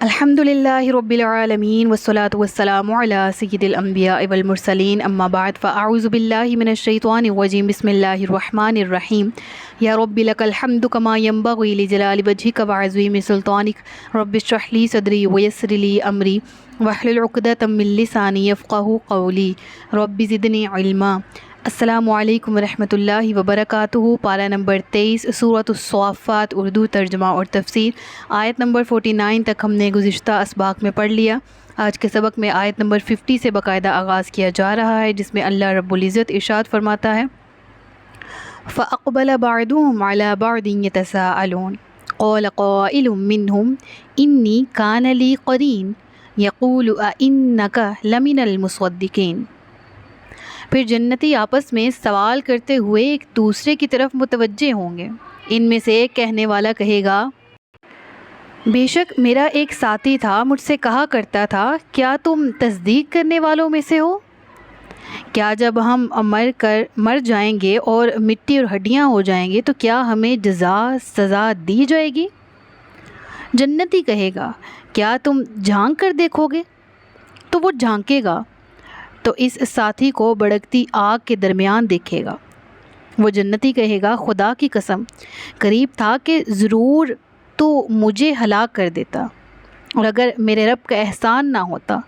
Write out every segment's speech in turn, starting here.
الحمدللہ رب العالمین والصلاة والسلام علی سید الانبیاء والمرسلین اما بعد فاعوذ باللہ من الشیطان الرجیم بسم اللہ الرحمن الرحیم یا رب لک الحمد کما ینبغی لجلال وجہک وعظیم سلطانک رب اشرح لی صدری ویسر لی امری واحلل عقدۃ من لسانی یفقہوا قولی رب زدنی علما۔ السلام علیکم ورحمۃ اللہ وبرکاتہ۔ پارہ نمبر 23 سورۃ الصافات، اردو ترجمہ اور تفسیر، آیت نمبر 49 تک ہم نے گزشتہ اسباق میں پڑھ لیا۔ آج کے سبق میں آیت نمبر 50 سے باقاعدہ آغاز کیا جا رہا ہے، جس میں اللہ رب العزت ارشاد فرماتا ہے فَأَقْبَلَ بَعْضُهُمْ عَلَى بَعْضٍ يَتَسَاءَلُونَ قَالَ قَائِلٌ مِّنْهُمْ إِنِّي كَانَ لِي قَرِينٌ يَقُولُ أَإِنَّكَ لَمِنَ الْمُصَدِّقِينَ۔ پھر جنتی آپس میں سوال کرتے ہوئے ایک دوسرے کی طرف متوجہ ہوں گے۔ ان میں سے ایک کہنے والا کہے گا، بے شک میرا ایک ساتھی تھا، مجھ سے کہا کرتا تھا کیا تم تصدیق کرنے والوں میں سے ہو؟ کیا جب ہم مر جائیں گے اور مٹی اور ہڈیاں ہو جائیں گے تو کیا ہمیں سزا دی جائے گی؟ جنتی کہے گا، کیا تم جھانک کر دیکھو گے؟ تو وہ جھانکے گا تو اس ساتھی کو بھڑکتی آگ کے درمیان دیکھے گا۔ وہ جنتی کہے گا، خدا کی قسم قریب تھا کہ ضرور تو مجھے ہلاک کر دیتا، اور اگر میرے رب کا احسان نہ ہوتا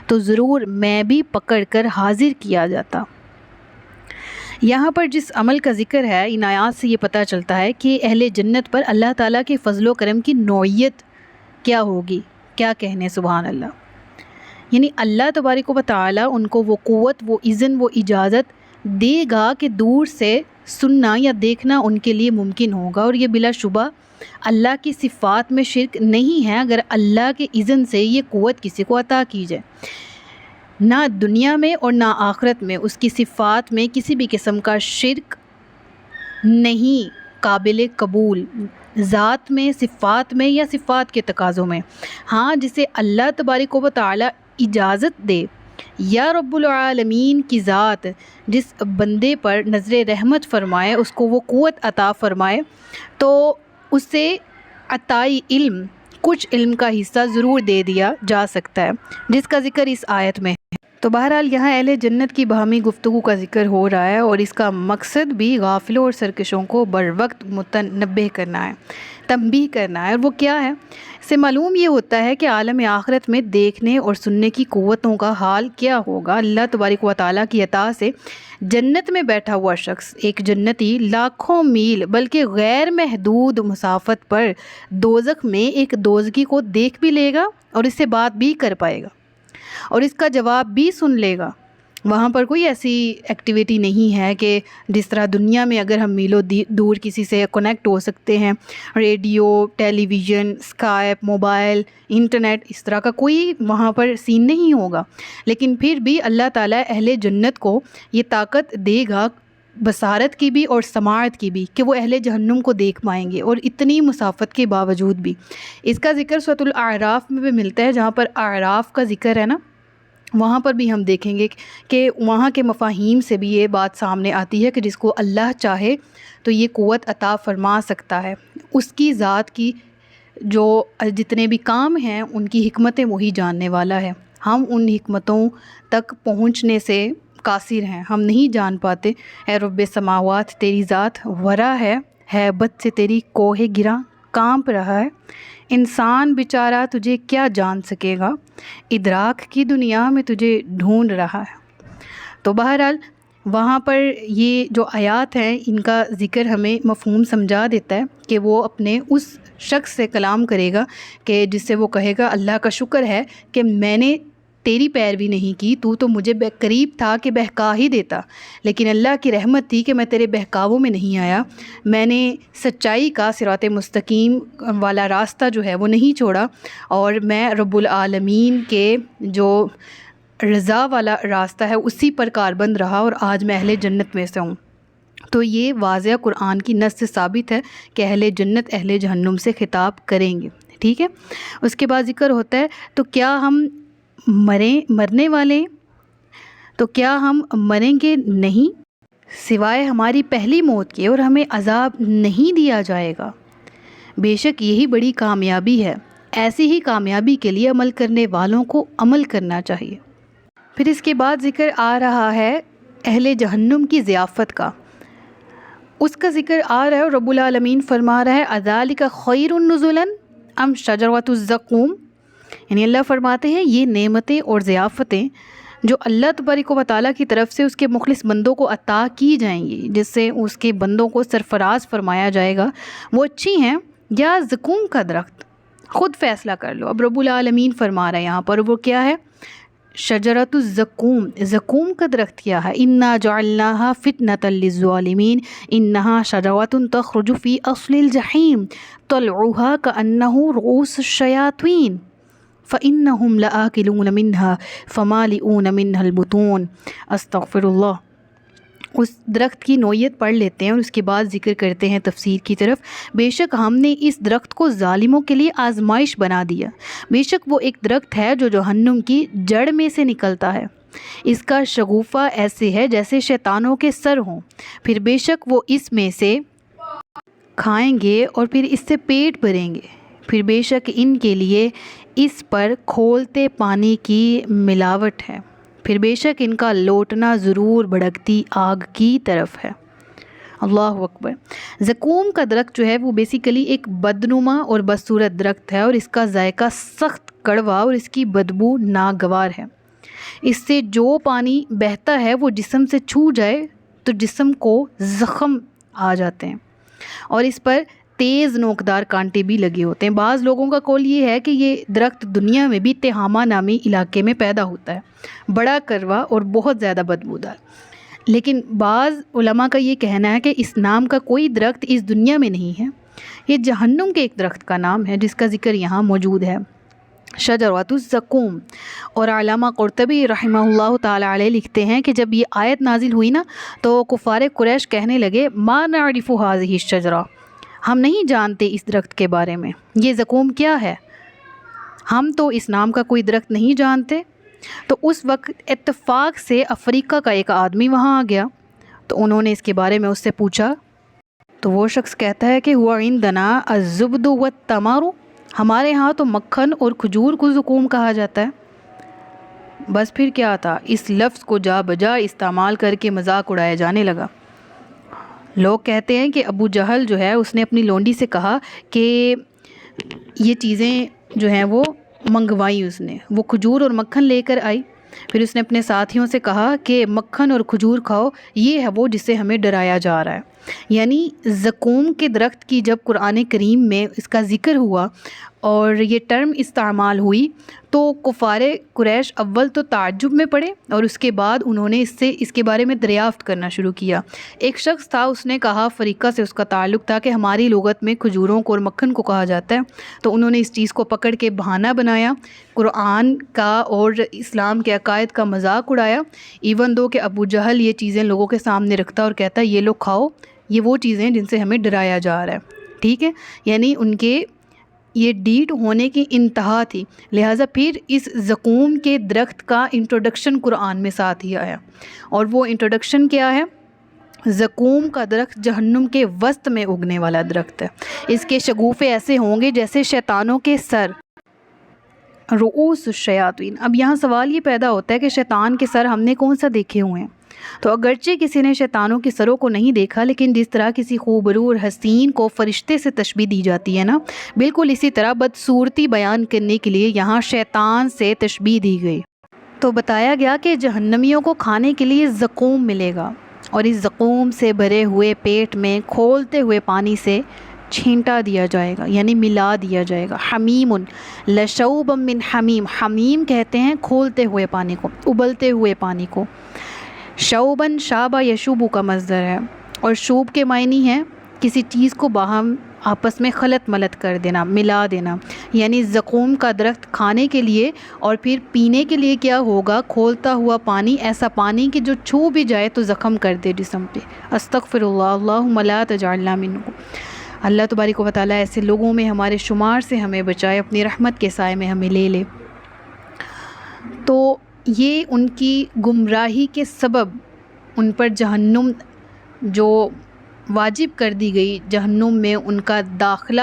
تو ضرور میں بھی پکڑ کر حاضر کیا جاتا۔ یہاں پر جس عمل کا ذکر ہے، ان آیات سے یہ پتہ چلتا ہے کہ اہل جنت پر اللہ تعالیٰ کے فضل و کرم کی نوعیت کیا ہوگی۔ کیا کہنے، سبحان اللہ! یعنی اللہ تبارک و تعالیٰ ان کو وہ قوت، وہ اذن، وہ اجازت دے گا کہ دور سے سننا یا دیکھنا ان کے لیے ممکن ہوگا، اور یہ بلا شبہ اللہ کی صفات میں شرک نہیں ہے اگر اللہ کے اذن سے یہ قوت کسی کو عطا کی جائے۔ نہ دنیا میں اور نہ آخرت میں اس کی صفات میں کسی بھی قسم کا شرک نہیں قابل قبول، ذات میں، صفات میں یا صفات کے تقاضوں میں۔ ہاں، جسے اللہ تبارک و تعالیٰ اجازت دے یا رب العالمین کی ذات جس بندے پر نظر رحمت فرمائے، اس کو وہ قوت عطا فرمائے، تو اسے عطائی علم، کچھ علم کا حصہ ضرور دے دیا جا سکتا ہے، جس کا ذکر اس آیت میں ہے۔ تو بہرحال یہاں اہل جنت کی باہمی گفتگو کا ذکر ہو رہا ہے، اور اس کا مقصد بھی غافلوں اور سرکشوں کو بر وقت متنبہ کرنا ہے، تنبیہ کرنا ہے۔ اور وہ کیا ہے؟ اس سے معلوم یہ ہوتا ہے کہ عالم آخرت میں دیکھنے اور سننے کی قوتوں کا حال کیا ہوگا۔ اللہ تبارک و تعالیٰ کی عطا سے جنت میں بیٹھا ہوا شخص، ایک جنتی، لاکھوں میل بلکہ غیر محدود مسافت پر دوزخ میں ایک دوزخی کو دیکھ بھی لے گا اور اس سے بات بھی کر پائے گا اور اس کا جواب بھی سن لے گا۔ وہاں پر کوئی ایسی ایکٹیویٹی نہیں ہے کہ جس طرح دنیا میں اگر ہم میلوں دور کسی سے کنیکٹ ہو سکتے ہیں، ریڈیو، ٹیلی ویژن، اسکائپ، موبائل، انٹرنیٹ، اس طرح کا کوئی وہاں پر سین نہیں ہوگا۔ لیکن پھر بھی اللہ تعالیٰ اہل جنت کو یہ طاقت دے گا، بصارت کی بھی اور سماعت کی بھی، کہ وہ اہل جہنم کو دیکھ پائیں گے، اور اتنی مسافت کے باوجود بھی۔ اس کا ذکر سورۃ الاعراف میں بھی ملتا ہے، جہاں پر اعراف کا ذکر ہے نا، وہاں پر بھی ہم دیکھیں گے کہ وہاں کے مفاہیم سے بھی یہ بات سامنے آتی ہے کہ جس کو اللہ چاہے تو یہ قوت عطا فرما سکتا ہے۔ اس کی ذات کی جو جتنے بھی کام ہیں ان کی حکمتیں وہی جاننے والا ہے۔ ہم ان حکمتوں تک پہنچنے سے قاصر ہیں، ہم نہیں جان پاتے۔ اے رب سماوات، تیری ذات ورا ہے، ہیبت سے تیری کوہ گراں کانپ رہا ہے۔ انسان بیچارہ تجھے کیا جان سکے گا، ادراک کی دنیا میں تجھے ڈھونڈ رہا ہے۔ تو بہرحال وہاں پر یہ جو آیات ہیں، ان کا ذکر ہمیں مفہوم سمجھا دیتا ہے کہ وہ اپنے اس شخص سے کلام کرے گا کہ جس سے وہ کہے گا، اللہ کا شکر ہے کہ میں نے تیری پیروی نہیں کی، تو مجھے قریب تھا کہ بہکا ہی دیتا، لیکن اللہ کی رحمت تھی کہ میں تیرے بہکاووں میں نہیں آیا، میں نے سچائی کا صراط مستقیم والا راستہ جو ہے وہ نہیں چھوڑا، اور میں رب العالمین کے جو رضا والا راستہ ہے اسی پر کاربند رہا، اور آج میں اہل جنت میں سے ہوں۔ تو یہ واضح قرآن کی نص سے ثابت ہے کہ اہل جنت اہل جہنم سے خطاب کریں گے، ٹھیک ہے۔ اس کے بعد ذکر ہوتا ہے، تو کیا ہم مرنے والے، تو کیا ہم مریں گے نہیں سوائے ہماری پہلی موت کے، اور ہمیں عذاب نہیں دیا جائے گا؟ بے شک یہی بڑی کامیابی ہے۔ ایسی ہی کامیابی کے لیے عمل کرنے والوں کو عمل کرنا چاہیے۔ پھر اس کے بعد ذکر آ رہا ہے اہل جہنم کی ضیافت کا، اس کا ذکر آ رہا ہے اور رب العالمین فرما رہا ہے اذالک خیر نزلا ام شجرۃ الزقوم، یعنی اللہ فرماتے ہیں یہ نعمتیں اور ضیافتیں جو اللہ تبارک و تعالیٰ کی طرف سے اس کے مخلص بندوں کو عطا کی جائیں گی، جس سے اس کے بندوں کو سرفراز فرمایا جائے گا، وہ اچھی ہیں یا زقوم کا درخت؟ خود فیصلہ کر لو۔ اب رب العالمین فرما رہے ہیں یہاں پر وہ کیا ہے، شجرۃ الزقوم، زقوم کا درخت کیا ہے، انا جعلناها فتنة للظالمین انہا شجرۃ تخرج فی اصل الجحیم طلعها كأنه رؤوس الشیاطین فإنهم لآکلون منها فمالئون منها البطون۔ استغفر اللہ۔ اس درخت کی نوعیت پڑھ لیتے ہیں اور اس کے بعد ذکر کرتے ہیں تفسیر کی طرف۔ بے شک ہم نے اس درخت کو ظالموں کے لیے آزمائش بنا دیا، بے شک وہ ایک درخت ہے جو جہنم کی جڑ میں سے نکلتا ہے، اس کا شگوفہ ایسے ہے جیسے شیطانوں کے سر ہوں، پھر بے شک وہ اس میں سے کھائیں گے اور پھر اس سے پیٹ بھریں گے، پھر بے شک ان کے لیے اس پر کھولتے پانی کی ملاوٹ ہے، پھر بے شک ان کا لوٹنا ضرور بھڑکتی آگ کی طرف ہے۔ اللہ اکبر۔ زقوم کا درخت جو ہے وہ بیسیکلی ایک بدنما اور بدصورت درخت ہے، اور اس کا ذائقہ سخت کڑوا اور اس کی بدبو ناگوار ہے۔ اس سے جو پانی بہتا ہے وہ جسم سے چھو جائے تو جسم کو زخم آ جاتے ہیں، اور اس پر تیز نوکدار کانٹے بھی لگے ہوتے ہیں۔ بعض لوگوں کا قول یہ ہے کہ یہ درخت دنیا میں بھی تہامہ نامی علاقے میں پیدا ہوتا ہے، بڑا کروا اور بہت زیادہ بدبودار، لیکن بعض علماء کا یہ کہنا ہے کہ اس نام کا کوئی درخت اس دنیا میں نہیں ہے، یہ جہنم کے ایک درخت کا نام ہے جس کا ذکر یہاں موجود ہے، شجرۃ الزقوم۔ اور علامہ قرطبی رحمہ اللہ تعالی علیہ لکھتے ہیں کہ جب یہ آیت نازل ہوئی نا تو کفار قریش کہنے لگے ما نعرف هذه الشجرہ، ہم نہیں جانتے اس درخت کے بارے میں، یہ زقوم کیا ہے، ہم تو اس نام کا کوئی درخت نہیں جانتے۔ تو اس وقت اتفاق سے افریقہ کا ایک آدمی وہاں آ گیا، تو انہوں نے اس کے بارے میں اس سے پوچھا، تو وہ شخص کہتا ہے کہ ہوا عندنا الزبد والتمر، ہمارے ہاں تو مکھن اور کھجور کو زقوم کہا جاتا ہے۔ بس پھر کیا تھا، اس لفظ کو جا بجا استعمال کر کے مذاق اڑایا جانے لگا۔ لوگ کہتے ہیں کہ ابو جہل جو ہے اس نے اپنی لونڈی سے کہا کہ یہ چیزیں جو ہیں وہ منگوائی، اس نے وہ کھجور اور مکھن لے کر آئی، پھر اس نے اپنے ساتھیوں سے کہا کہ مکھن اور کھجور کھاؤ، یہ ہے وہ جسے ہمیں ڈرایا جا رہا ہے۔ یعنی زقوم کے درخت کی جب قرآن کریم میں اس کا ذکر ہوا اور یہ ٹرم استعمال ہوئی تو کفار قریش اول تو تعجب میں پڑے، اور اس کے بعد انہوں نے اس کے بارے میں دریافت کرنا شروع کیا۔ ایک شخص تھا، اس نے کہا، فریقہ سے اس کا تعلق تھا، کہ ہماری لغت میں کھجوروں کو اور مکھن کو کہا جاتا ہے، تو انہوں نے اس چیز کو پکڑ کے بہانہ بنایا، قرآن کا اور اسلام کے عقائد کا مذاق اڑایا، ایون دو کہ ابو جہل یہ چیزیں لوگوں کے سامنے رکھتا اور کہتا یہ لوگ کھاؤ، یہ وہ چیزیں جن سے ہمیں ڈرایا جا رہا ہے، ٹھیک ہے، یعنی ان کے یہ ڈیٹ ہونے کی انتہا تھی۔ لہٰذا پھر اس زقوم کے درخت کا انٹروڈکشن قرآن میں ساتھ ہی آیا، اور وہ انٹروڈکشن کیا ہے، زقوم کا درخت جہنم کے وسط میں اگنے والا درخت ہے، اس کے شگوفے ایسے ہوں گے جیسے شیطانوں کے سر، رؤوس الشیاطین۔ اب یہاں سوال یہ پیدا ہوتا ہے کہ شیطان کے سر ہم نے کون سا دیکھے ہوئے ہیں؟ تو اگرچہ کسی نے شیطانوں کے سروں کو نہیں دیکھا، لیکن جس طرح کسی خوبرو اور حسین کو فرشتے سے تشبیہ دی جاتی ہے نا، بالکل اسی طرح بدصورتی بیان کرنے کے لیے یہاں شیطان سے تشبیہ دی گئی۔ تو بتایا گیا کہ جہنمیوں کو کھانے کے لیے زقوم ملے گا، اور اس زقوم سے بھرے ہوئے پیٹ میں کھولتے ہوئے پانی سے چھینٹا دیا جائے گا، یعنی ملا دیا جائے گا۔ حمیم لشوب من حمیم، حمیم کہتے ہیں کھولتے ہوئے پانی کو، ابلتے ہوئے پانی کو۔ شوباً شابہ یشوبو کا مصدر ہے، اور شوب کے معنی ہے کسی چیز کو باہم آپس میں خلط ملط کر دینا، ملا دینا، یعنی زقوم کا درخت کھانے کے لیے اور پھر پینے کے لیے کیا ہوگا، کھولتا ہوا پانی، ایسا پانی کہ جو چھو بھی جائے تو زخم کر دے جسم پہ۔ استغفر اللہ، اللہم لا تجعلنا منہم۔ اللہ تبارک و تعالیٰ ایسے لوگوں میں ہمارے شمار سے ہمیں بچائے، اپنی رحمت کے سائے میں ہمیں لے لے۔ تو یہ ان کی گمراہی کے سبب ان پر جہنم جو واجب کر دی گئی، جہنم میں ان کا داخلہ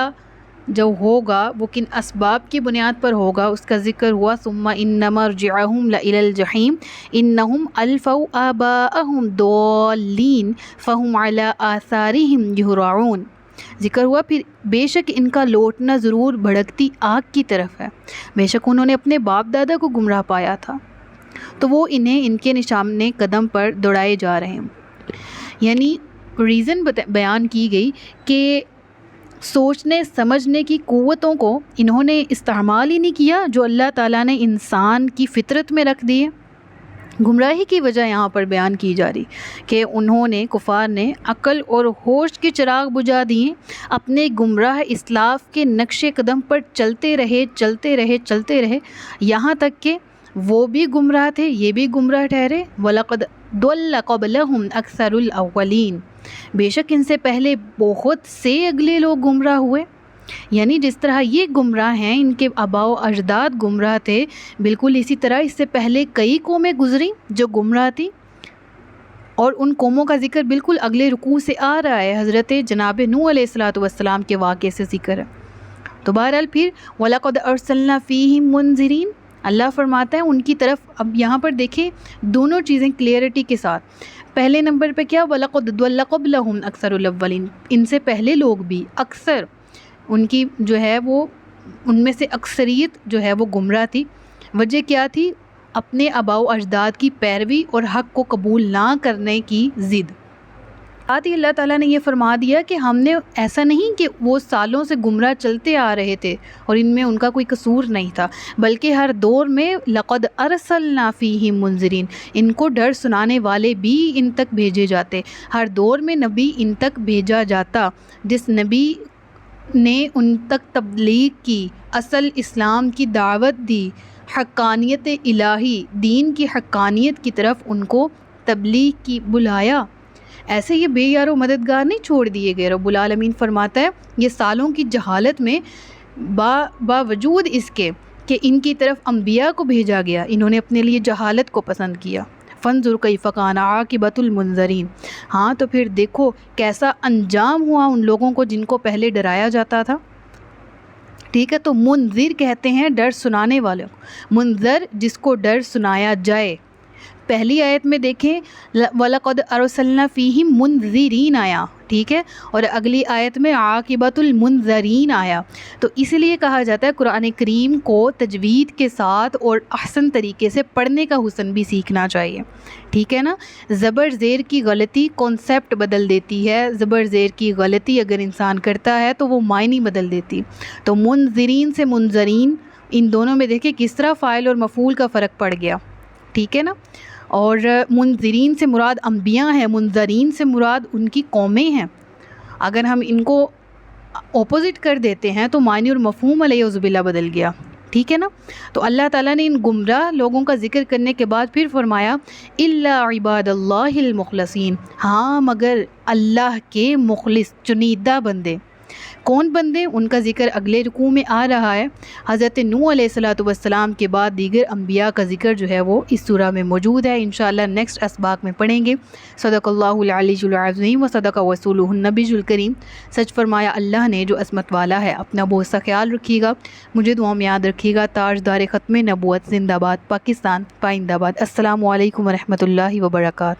جو ہوگا وہ کن اسباب کی بنیاد پر ہوگا اس کا ذکر ہوا. ثم ان مرجعهم لإلی الجحیم انہم الفوا آباءہم ضالین فہم علی آثارہم یہرعون. ذکر ہوا پھر بے شک ان کا لوٹنا ضرور بھڑکتی آگ کی طرف ہے، بے شک انہوں نے اپنے باپ دادا کو گمراہ پایا تھا تو وہ انہیں ان کے نشانے قدم پر دوڑائے جا رہے ہیں. یعنی ریزن بیان کی گئی کہ سوچنے سمجھنے کی قوتوں کو انہوں نے استعمال ہی نہیں کیا جو اللہ تعالیٰ نے انسان کی فطرت میں رکھ دی ہے. گمراہی کی وجہ یہاں پر بیان کی جا رہی کہ انہوں نے کفار نے عقل اور ہوش کے چراغ بجھا دیے، اپنے گمراہ اسلاف کے نقش قدم پر چلتے رہے یہاں تک کہ وہ بھی گمراہ تھے، یہ بھی گمراہ ٹھہرے. وَلَقَدْ ضَلَّ قَبْلَهُمْ أَكْثَرُ الْأَوَّلِينَ. بے شک ان سے پہلے بہت سے اگلے لوگ گمراہ ہوئے. یعنی جس طرح یہ گمراہ ہیں، ان کے آباء و اجداد گمراہ تھے، بالکل اسی طرح اس سے پہلے کئی قومیں گزری جو گمراہ تھی، اور ان قوموں کا ذکر بالکل اگلے رکوع سے آ رہا ہے. حضرت جناب نوح علیہ السلام کے واقعے سے ذکر ہے. تو بہرحال پھر وَلَقَدْ أَرْسَلْنَا فِيهِمْ مُنذِرِينَ. اللہ فرماتا ہے ان کی طرف. اب یہاں پر دیکھیں دونوں چیزیں کلیئرٹی کے ساتھ. پہلے نمبر پہ کیا؟ وَلَقَدْ ضَلَّ قَبْلَهُمْ أَكْثَرُ الْأَوَّلِينَ. ان سے پہلے لوگ بھی اکثر ان کی جو ہے وہ ان میں سے اکثریت جو ہے وہ گمراہ تھی. وجہ کیا تھی؟ اپنے آباء و اجداد کی پیروی اور حق کو قبول نہ کرنے کی ضد. ساتھ ہی اللہ تعالیٰ نے یہ فرما دیا کہ ہم نے ایسا نہیں کہ وہ سالوں سے گمراہ چلتے آ رہے تھے اور ان میں ان کا کوئی قصور نہیں تھا، بلکہ ہر دور میں لقد ارسلنا فیہم منذرین، ان کو ڈر سنانے والے بھی ان تک بھیجے جاتے. ہر دور میں نبی ان تک بھیجا جاتا. جس نبی نے ان تک تبلیغ کی، اصل اسلام کی دعوت دی، حقانیت الہی دین کی حقانیت کی طرف ان کو تبلیغ کی بلایا، ایسے یہ بے یار و مددگار نہیں چھوڑ دیے گئے. رب العالمین فرماتا ہے یہ سالوں کی جہالت میں باوجود اس کے کہ ان کی طرف انبیاء کو بھیجا گیا، انہوں نے اپنے لیے جہالت کو پسند کیا. فانظر کیف کان عاقبۃ المنذرین. ہاں تو پھر دیکھو کیسا انجام ہوا ان لوگوں کو جن کو پہلے ڈرایا جاتا تھا. ٹھیک ہے، تو منذر کہتے ہیں ڈر سنانے والے کو، منذر جس کو ڈر سنایا جائے. پہلی آیت میں دیکھیں وَلَقَدْ أَرْسَلْنَا فِيهِمْ مُنذِرِينَ آیا، ٹھیک ہے، اور اگلی آیت میں عاقبۃ المنذرین آیا. تو اس لیے کہا جاتا ہے قرآن کریم کو تجوید کے ساتھ اور احسن طریقے سے پڑھنے کا حسن بھی سیکھنا چاہیے. ٹھیک ہے نا. زبر زیر کی غلطی کانسیپٹ بدل دیتی ہے. زبر زیر کی غلطی اگر انسان کرتا ہے تو وہ معنی بدل دیتی. تو منذرین سے منذرین، ان دونوں میں دیکھیں کس طرح فاعل اور مفعول کا فرق پڑ گیا. ٹھیک ہے نا. اور منذرین سے مراد انبیاء ہیں، منذرین سے مراد ان کی قومیں ہیں. اگر ہم ان کو اپوزٹ کر دیتے ہیں تو معنی اور مفہوم علیہ باللہ بدل گیا. ٹھیک ہے نا. تو اللہ تعالیٰ نے ان گمراہ لوگوں کا ذکر کرنے کے بعد پھر فرمایا الا عباد اللہ المخلصین. ہاں مگر اللہ کے مخلص چنیدہ بندے. کون بندے؟ ان کا ذکر اگلے رکوع میں آ رہا ہے. حضرت نوح علیہ السلام کے بعد دیگر انبیاء کا ذکر جو ہے وہ اس سورہ میں موجود ہے. انشاءاللہ نیکسٹ اسباق میں پڑھیں گے. صدق اللہ العلی العظیم و صدق رسولہ النبی الکریم. سچ فرمایا اللہ نے جو عظمت والا ہے. اپنا بہت سا خیال رکھیے گا، مجھے دعا میں یاد رکھیے گا. تاجدار ختم نبوت زندہ باد پاکستان پائندہ باد. السلام علیکم ورحمۃ اللہ وبرکاتہ.